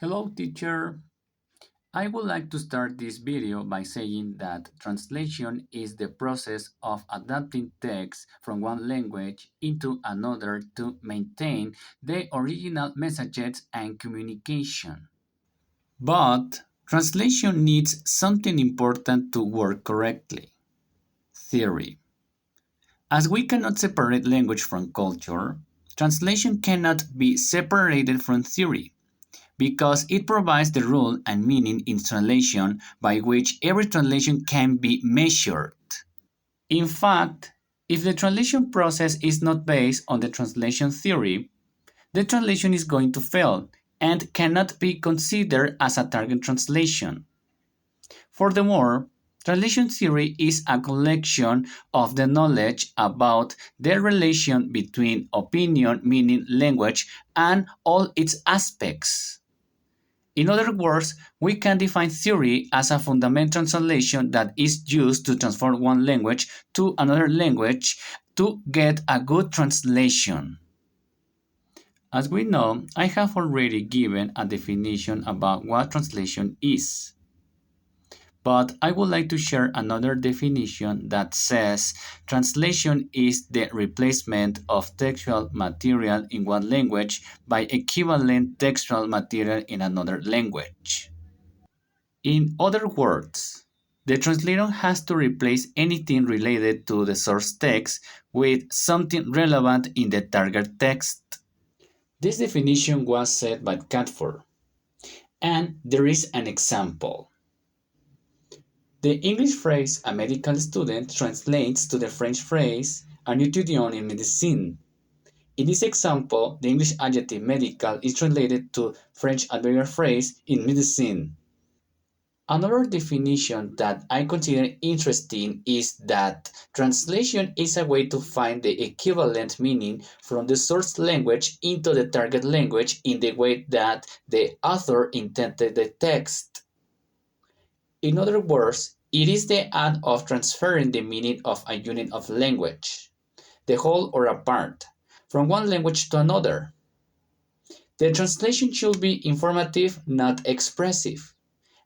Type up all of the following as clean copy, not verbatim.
Hello teacher! I would like to start this video by saying that translation is the process of adapting text from one language into another to maintain the original messages and communication. But translation needs something important to work correctly: theory. As we cannot separate language from culture, translation cannot be separated from theory, because it provides the rule and meaning in translation by which every translation can be measured. In fact, if the translation process is not based on the translation theory, the translation is going to fail and cannot be considered as a target translation. Furthermore, translation theory is a collection of the knowledge about the relation between opinion, meaning, language, and all its aspects. In other words, we can define theory as a fundamental translation that is used to transform one language to another language to get a good translation. As we know, I have already given a definition about what translation is. But I would like to share another definition that says translation is the replacement of textual material in one language by equivalent textual material in another language. In other words, the translator has to replace anything related to the source text with something relevant in the target text. This definition was set by Catford, and there is an example. The English phrase "a medical student" translates to the French phrase "un étudiant en médecine." In this example, the English adjective "medical" is translated to French adverbial phrase "in médecine." Another definition that I consider interesting is that translation is a way to find the equivalent meaning from the source language into the target language in the way that the author intended the text. In other words, it is the act of transferring the meaning of a unit of language, the whole or a part, from one language to another. The translation should be informative, not expressive,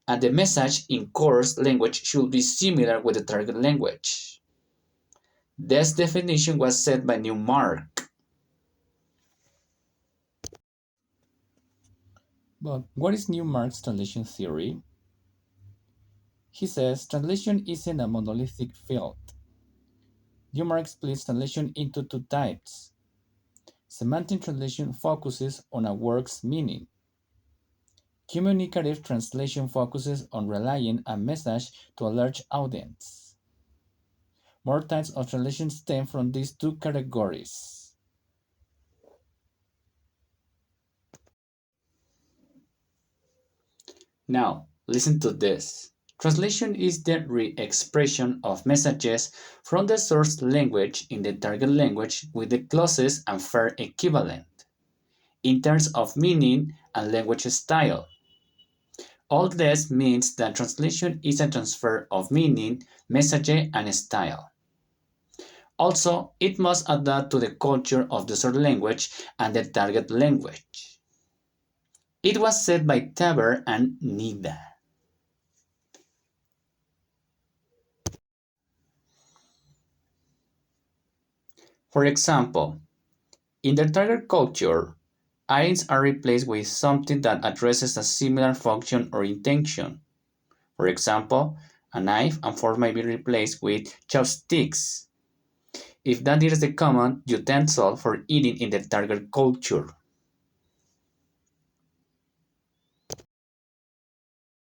and the message in course language should be similar with the target language. This definition was set by Newmark. But what is Newmark's translation theory? He says translation isn't a monolithic field. Newmark splits translation into two types. Semantic translation focuses on a work's meaning. Communicative translation focuses on relaying a message to a large audience. More types of translation stem from these two categories. Now, listen to this. Translation is the re-expression of messages from the source language in the target language with the closest and fair equivalent in terms of meaning and language style. All this means that translation is a transfer of meaning, message, and style. Also, it must adapt to the culture of the source language and the target language. It was said by Taber and Nida. For example, in the target culture, items are replaced with something that addresses a similar function or intention. For example, a knife and fork may be replaced with chopsticks, if that is the common utensil for eating in the target culture.